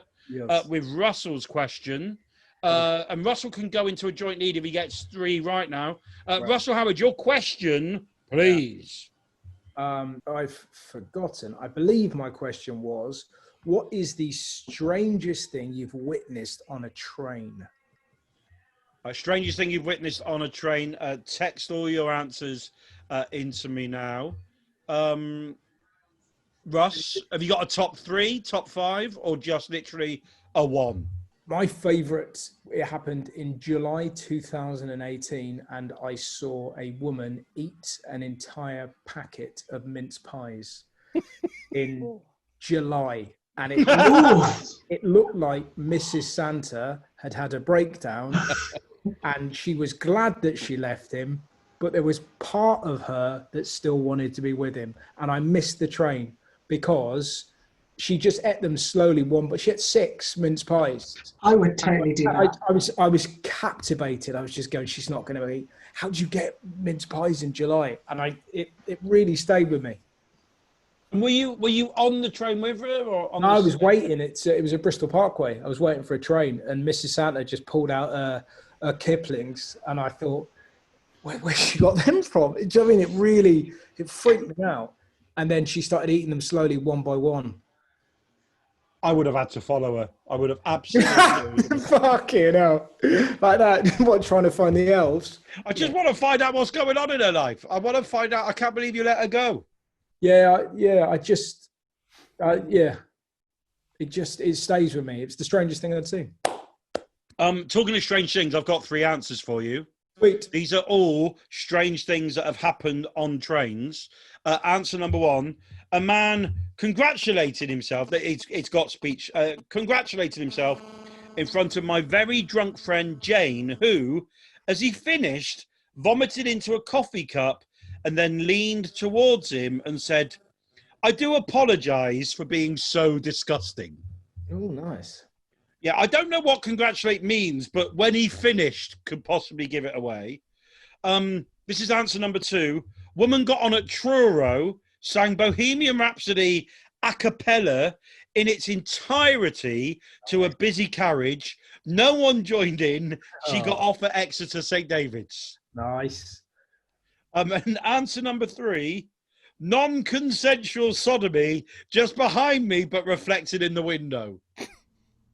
with Russell's question. And Russell can go into a joint lead if he gets 3 right now. Russell Howard, your question, please. I've forgotten. I believe my question was, what is the strangest thing you've witnessed on a train? Strangest thing you've witnessed on a train. Text all your answers into me now. Russ, have you got a top 3, top 5, or just literally a 1? My favourite, it happened in July 2018, and I saw a woman eat an entire packet of mince pies in July. And it looked like Mrs. Santa had had a breakdown, and she was glad that she left him, but there was part of her that still wanted to be with him. And I missed the train because she just ate them slowly one, but she had 6 mince pies. I would totally do that. I was captivated. I was just going, she's not going to eat. How do you get mince pies in July? And it really stayed with me. Were you on the train with her, or on? No, I was waiting. It was a Bristol Parkway. I was waiting for a train, and Mrs. Santa just pulled out her Kiplings, and I thought, where she got them from? Do you know what I mean? It freaked me out. And then she started eating them slowly, one by one. I would have had to follow her. I would have absolutely. Fucking hell. Like that. What, trying to find the elves? I just want to find out what's going on in her life. I want to find out. I can't believe you let her go. Yeah. It stays with me. It's the strangest thing I'd seen. Talking of strange things, I've got 3 answers for you. Sweet. These are all strange things that have happened on trains. Answer number 1, a man congratulated himself, it's got speech, congratulated himself in front of my very drunk friend Jane, who, as he finished, vomited into a coffee cup and then leaned towards him and said, "I do apologise for being so disgusting." Oh, nice. Yeah, I don't know what congratulate means, but when he finished, could possibly give it away. This is answer number 2. Woman got on at Truro, sang Bohemian Rhapsody a cappella in its entirety to a busy carriage. No one joined in. She got off at Exeter St. David's. Nice. And answer number 3, non-consensual sodomy just behind me, but reflected in the window.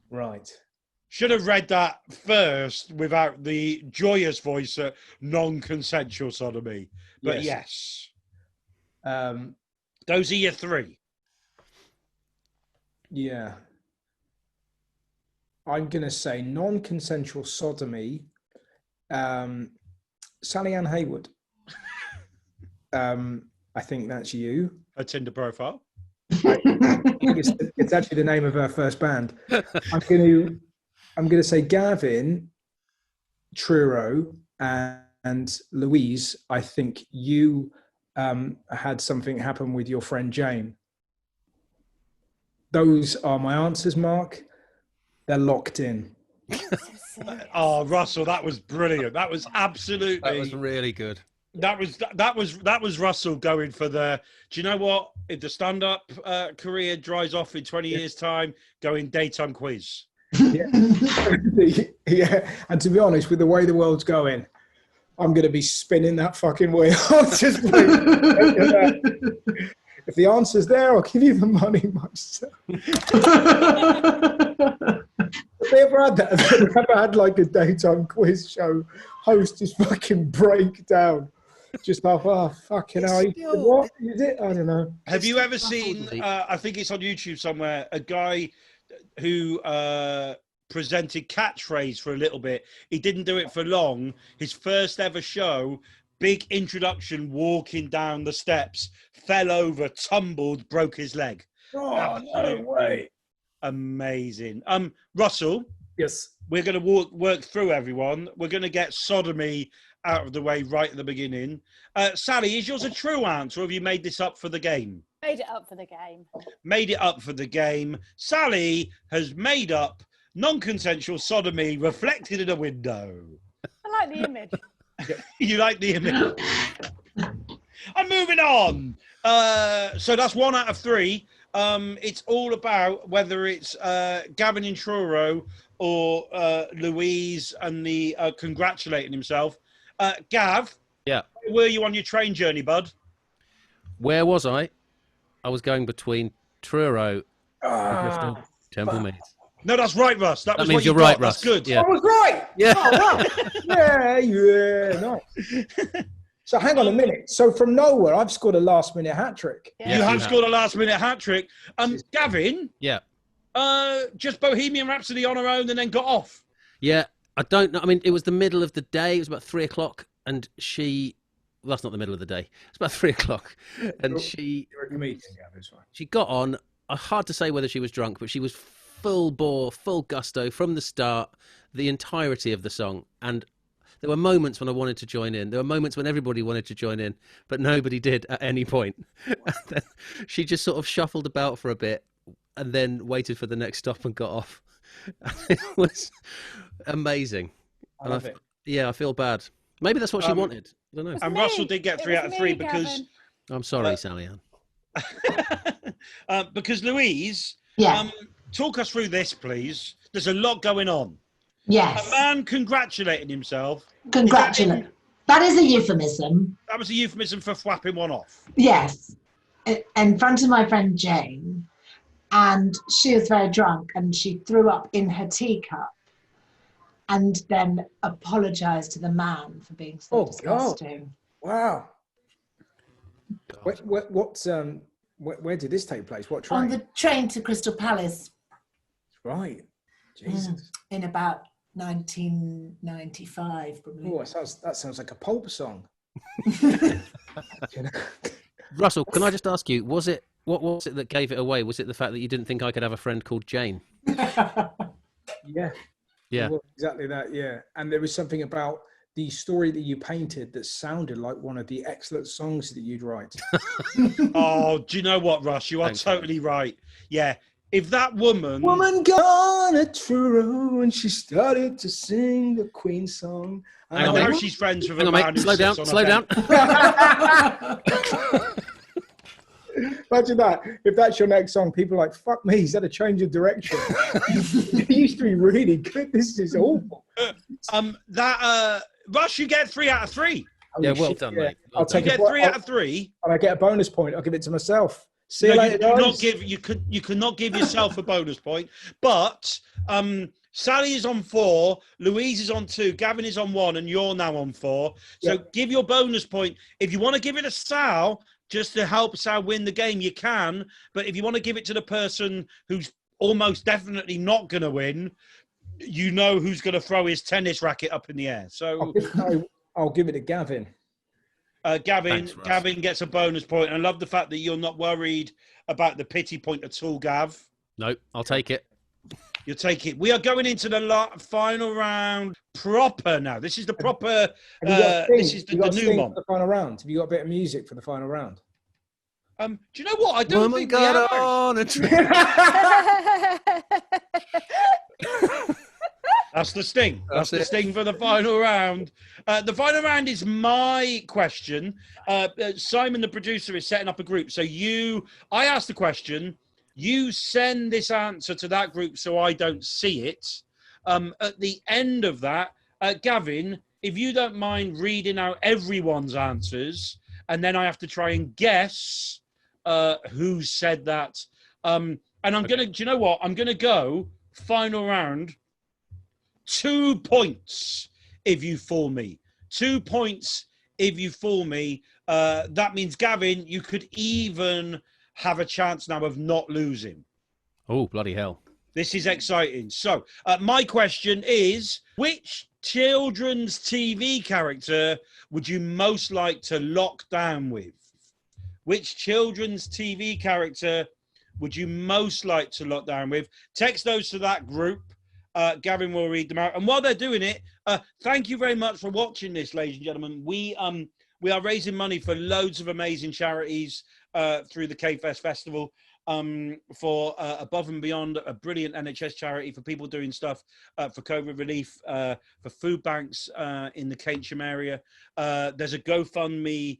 Right. Should have read that first without the joyous voice at non-consensual sodomy. But yes. Those are your 3. Yeah. I'm going to say non-consensual sodomy. Sally Ann Hayward. I think that's you. Her Tinder profile. It's actually the name of her first band. I'm going to say Gavin, Truro, and Louise. I think you had something happen with your friend Jane. Those are my answers, Mark. They're locked in. Oh, Russell, that was brilliant. That was absolutely. That was really good. That was Russell going for the. Do you know what? If the stand-up career dries off in 20 years' time, going daytime quiz. Yeah. Yeah. And to be honest, with the way the world's going, I'm going to be spinning that fucking wheel. Just if the answer's there, I'll give you the money myself. Have they ever had that? Have they ever had like a daytime quiz show host just fucking break down? Just like, oh, fucking hell. What is it? I don't know. Have you ever seen, I think it's on YouTube somewhere, a guy who presented Catchphrase for a little bit. He didn't do it for long. His first ever show, big introduction, walking down the steps, fell over, tumbled, broke his leg. Oh, no way. Amazing. Russell. Yes. We're going to work through everyone. We're going to get sodomy out of the way right at the beginning. Sally, is yours a true answer, or have you made this up for the game? Made it up for the game. Made it up for the game. Sally has made up non-consensual sodomy reflected in a window. I like the image. You like the image? I'm moving on. So that's 1 out of 3. It's all about whether it's Gavin in Truro or Louise and the congratulating himself. Gav, yeah, where were you on your train journey, bud? Where was I? I was going between Truro and Temple Meads. No, that's right, Russ. That was means what you you're right, got. Russ. That's good. Yeah. I was right. Yeah. Oh, wow. Yeah, nice. So hang on a minute. So from nowhere, I've scored a last-minute hat trick. Yeah. You have scored a last-minute hat trick. Gavin, Yeah. just Bohemian Rhapsody on her own and then got off. Yeah. I don't know. I mean, it was the middle of the day. It was about 3 o'clock, and she. Well, that's not the middle of the day. It's about 3 o'clock, and she got on. Hard to say whether she was drunk, but she was full bore, full gusto from the start, the entirety of the song. And there were moments when I wanted to join in. There were moments when everybody wanted to join in, but nobody did at any point. And then she just sort of shuffled about for a bit, and then waited for the next stop and got off. It was amazing. I love it. Yeah, I feel bad. Maybe that's what she wanted. I don't know. And me. Russell did get It 3 was out of me, 3 because Gavin. I'm sorry, Sally Ann. because Louise, Yeah. talk us through this, please. There's a lot going on. Yes. A man congratulating himself. Congratulate. That is a euphemism. That was a euphemism for flapping one off. Yes. In front of my friend Jane. And she was very drunk and she threw up in her teacup and then apologized to the man for being so disgusting. Wow. Where did this take place? What train? On the train to Crystal Palace Right. Jesus. in about 1995, probably. Oh, that sounds like a pulp song. Russell, can I just ask you, what was it that gave it away? Was it the fact that you didn't think I could have a friend called Jane? Yeah. Yeah. Well, exactly that, yeah. And there was something about the story that you painted that sounded like one of the excellent songs that you'd write. Oh, do you know what, Russ? You are Thanks. totally right. Yeah. If that woman... Woman gone a true and she started to sing the Queen song. I know she's friends with Hang a on, man mate. who Slow sits down. on a Slow bench. down. Imagine that. If that's your next song, people are like, fuck me, he's had a change of direction. It used to be really good. This is awful. Russ, you get 3 out of 3. Holy Yeah, well shit, done, yeah. mate. Well I'll done. You take get a 3 out of 3. and I get a bonus point. I'll give it to myself. See No, you you later, do not guys. give. You cannot give yourself a bonus point. But Sally is on 4, Louise is on 2, Gavin is on 1, and you're now on 4. So Yeah. give your bonus point. If you want to give it to Sal, just to help Sal win the game, you can. But if you want to give it to the person who's almost definitely not going to win, you know who's going to throw his tennis racket up in the air. So I'll give it to Gavin. Gavin, Thanks, Russ. Gavin gets a bonus point. I love the fact that you're not worried about the pity point at all, Gav. No, I'll take it. You'll take it. We are going into the final round proper now. This is the proper. Have you got a thing? This is Have you got a the new thing one. for the final round. Have you got a bit of music for the final round? Do you know what? I don't Woman think we have. got on a train. That's the sting. That's the That's it. sting for the final round. The final round is my question. Simon, the producer, is setting up a group. So I ask the question. You send this answer to that group so I don't see it. At the end of that, Gavin, if you don't mind reading out everyone's answers, and then I have to try and guess who said that. And I'm going to, do you know what? I'm going to go final round. 2 points if you fool me. 2 points if you fool me. That means, Gavin, you could even have a chance now of not losing. Oh, bloody hell. This is exciting. So, my question is, which children's TV character would you most like to lock down with? Which children's TV character would you most like to lock down with? Text those to that group. Gavin will read them out. And while they're doing it, thank you very much for watching this, ladies and gentlemen. We are raising money for loads of amazing charities through the K-Fest Festival. For Above and Beyond, a brilliant NHS charity for people doing stuff for COVID relief, for food banks in the Keynsham area. There's a GoFundMe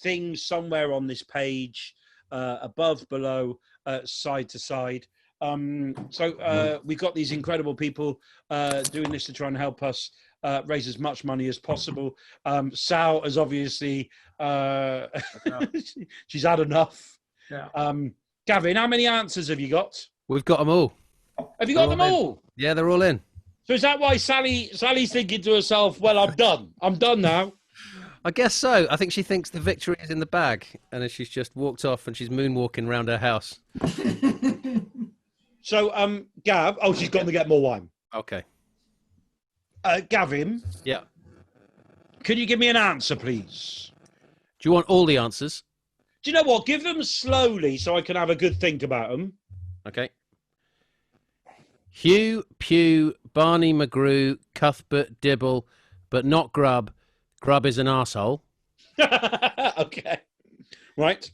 thing somewhere on this page, above, below, side to side. We've got these incredible people doing this to try and help us raise as much money as possible. Sal has obviously she's had enough. Yeah. Gavin, how many answers have you got? We've got them all. Have you got They're them all in. all? Yeah, they're all in. So is that why Sally's thinking to herself, well, I'm done. I'm done now. I guess so. I think she thinks the victory is in the bag, and then she's just walked off and she's moonwalking around her house. So, Gav, she's gone to get more wine. Okay. Gavin, Yeah. can you give me an answer, please? Do you want all the answers? Do you know what? Give them slowly so I can have a good think about them. Okay. Hugh, Pew, Barney McGrew, Cuthbert, Dibble, but not Grub. Grub is an arsehole. Okay. Right.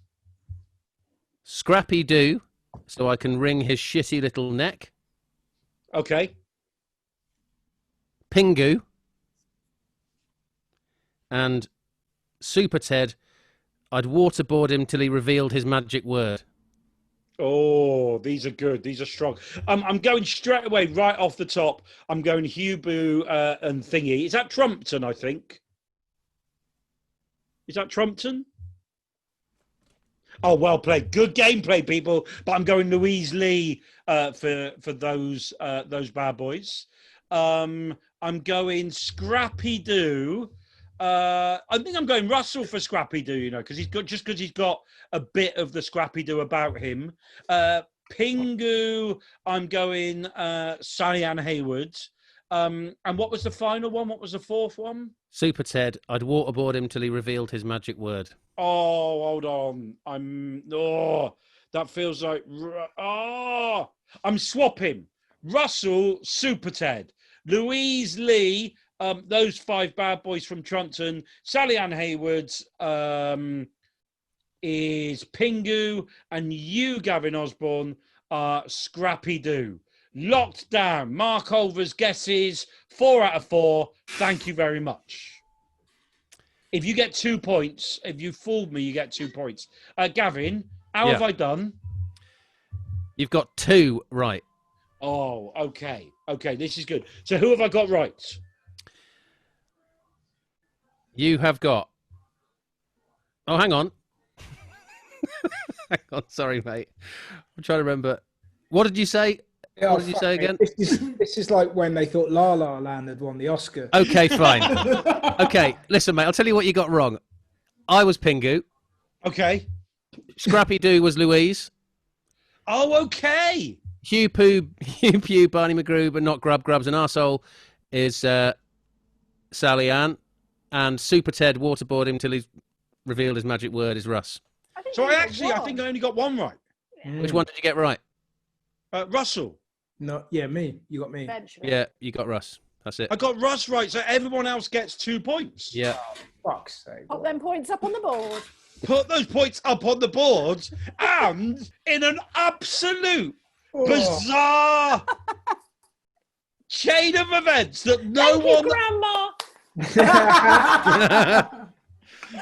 Scrappy Doo, so I can wring his shitty little neck. Okay. Pingu. And Super Ted, I'd waterboard him till he revealed his magic word. Oh, these are good. These are strong. I'm going straight away, right off the top. I'm going Hugh Boo and Thingy. Is that Trumpton, I think? Is that Trumpton? Oh, well played. Good gameplay, people. But I'm going Louise Leigh for those bad boys. I'm going Scrappy Doo. I think I'm going Russell for Scrappy Doo, you know, because he's got a bit of the Scrappy Doo about him. Pingu, I'm going Sally Ann Hayward. And what was the final one? What was the fourth one? Super Ted, I'd waterboard him till he revealed his magic word. Oh, hold on. That feels like... I'm swapping. Russell, Super Ted. Louise Leigh, those 5 bad boys from Trunton. Sally Ann Hayward is Pingu. And you, Gavin Osborn, are Scrappy Doo. Locked down. Mark Olver's guesses, 4 out of 4. Thank you very much. If you get 2 points, if you fooled me, you get 2 points. Gavin, how have I done? You've got 2 right. Oh, okay. Okay, this is good. So who have I got right? You have got... Oh, hang on. Hang on, sorry, mate. I'm trying to remember. What did you say? Yeah, what did you say again? This is like when they thought La La Land had won the Oscar. Okay, fine. Okay, listen, mate, I'll tell you what you got wrong. I was Pingu. Okay. Scrappy Doo was Louise. Oh, okay. Hugh Poo, Barney McGrew, but not Grubs and Arsehole is Sally Ann. And Super Ted, waterboard him till he's revealed his magic word, is Russ. I think I only got 1 right. Which one did you get right? Russell. No, yeah, me. You got me. Eventually. Yeah, you got Russ. That's it. I got Russ right, so everyone else gets 2 points. Yeah. Fuck's sake. Pop them points up on the board. Put those points up on the board, and in an absolute bizarre chain of events that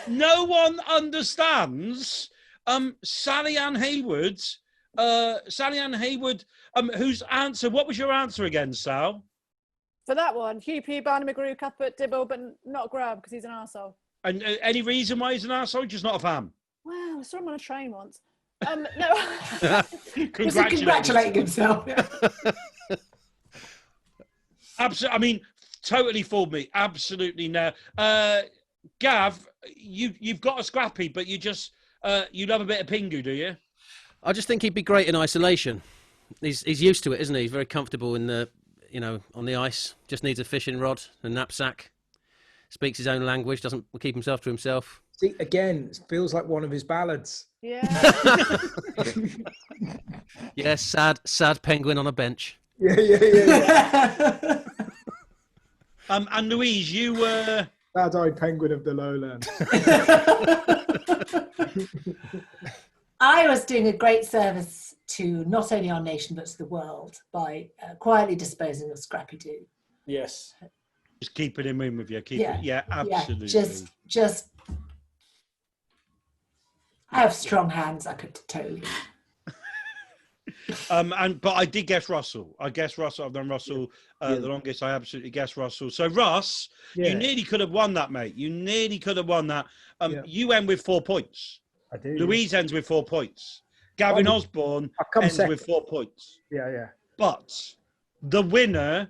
no one understands. Sally Ann Hayward, whose answer? What was your answer again, Sal? For that one, Hugh Pugh, Barney McGrew, Cuthbert, Dibble, but not Grub because he's an arsehole. And any reason why he's an arsehole? Just not a fan. Wow, I saw him on a train once. No. Was he congratulating himself? Absolutely. I mean, totally fooled me. Absolutely no. Gav, you've got a Scrappy, but you just you love a bit of Pingu, do you? I just think he'd be great in isolation. He's used to it, isn't he? He's very comfortable in the, on the ice. Just needs a fishing rod, a knapsack. Speaks his own language. Doesn't keep himself to himself. See, again, it feels like one of his ballads. Yeah. Yeah, sad penguin on a bench. Yeah. And Louise, you were sad-eyed penguin of the lowlands. I was doing a great service to not only our nation but to the world by quietly disposing of Scrappy Doo. Yes. just keeping him in with you. Yeah, absolutely. Just. I have strong hands. I could totally. But I did guess Russell. I've done Russell the longest. I absolutely guessed Russell. So Russ, you nearly could have won that, mate. You nearly could have won that. You end with 4 points. I do. Louise ends with 4 points. Gavin Osborn ends with 4 points. Yeah. But the winner,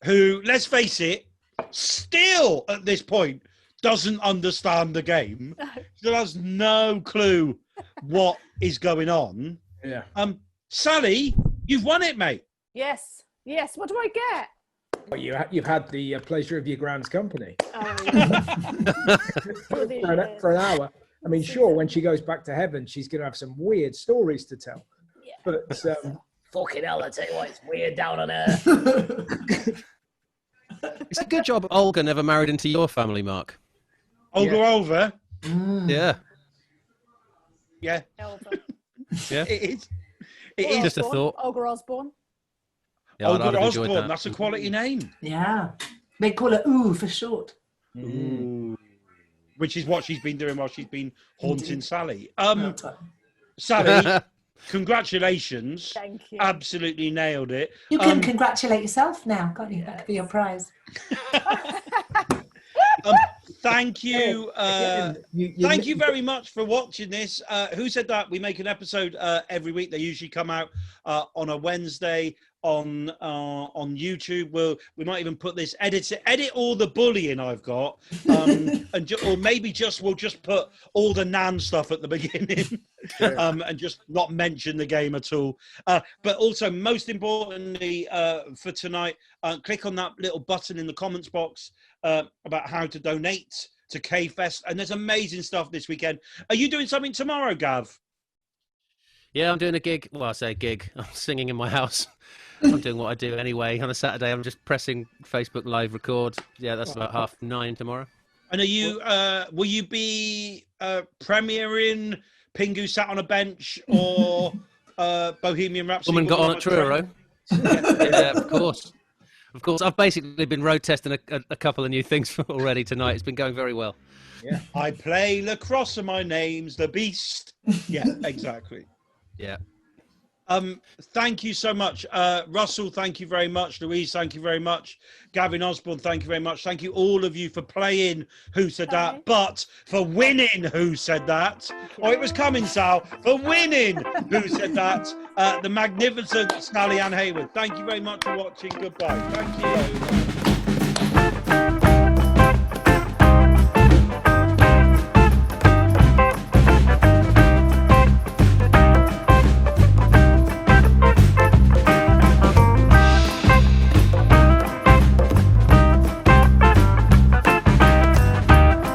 who, let's face it, still at this point doesn't understand the game, still has no clue what is going on. Yeah. Sally, you've won it, mate. Yes. What do I get? Well, you've had the pleasure of your grand's company Oh, yeah. for an hour. I mean, sure, when she goes back to heaven, she's going to have some weird stories to tell. Yeah. But Fucking hell, I tell you what, it's weird down on Earth. It's a good job Olga never married into your family, Mark. Olga over. Yeah. Yeah. Elva. Yeah. It is. It is Just a thought. Olga Osborn. Yeah, I'd Olga have enjoyed Osborn. that. That's a quality name. Yeah. They call it ooh for short. Ooh. Which is what she's been doing while she's been haunting Sally. Well done. Sally, congratulations. Thank you. Absolutely nailed it. You can congratulate yourself now, can't you? That could be your prize. Thank you. Thank you You- very much for watching this. Who Said That? We make an episode every week. They usually come out on a Wednesday on YouTube. We might even put this edit all the bullying I've got, or maybe we'll just put all the Nan stuff at the beginning, and just not mention the game at all. But also, most importantly, for tonight, click on that little button in the comments box about how to donate to K-Fest, and there's amazing stuff this weekend. Are you doing something tomorrow, Gav? Yeah, I'm doing a gig. Well, I say gig. I'm singing in my house. I'm doing what I do anyway. On a Saturday, I'm just pressing Facebook Live record. Yeah, that's about 9:30 tomorrow. And are you? Will you be premiering Pingu Sat on a Bench or Bohemian Rhapsody? Woman got on at Truro. Yeah, of course. Of course, I've basically been road testing a couple of new things already tonight. It's been going very well. Yeah. I play lacrosse and my name's the Beast. Yeah, exactly. Yeah. Thank you so much. Russell, thank you very much. Louise, thank you very much. Gavin Osborn, thank you very much. Thank you all of you for playing Who Said That, but for winning Who Said That. Oh, it was coming, Sal. For winning Who Said That, the magnificent Sally Ann Hayward. Thank you very much for watching. Goodbye. Thank you.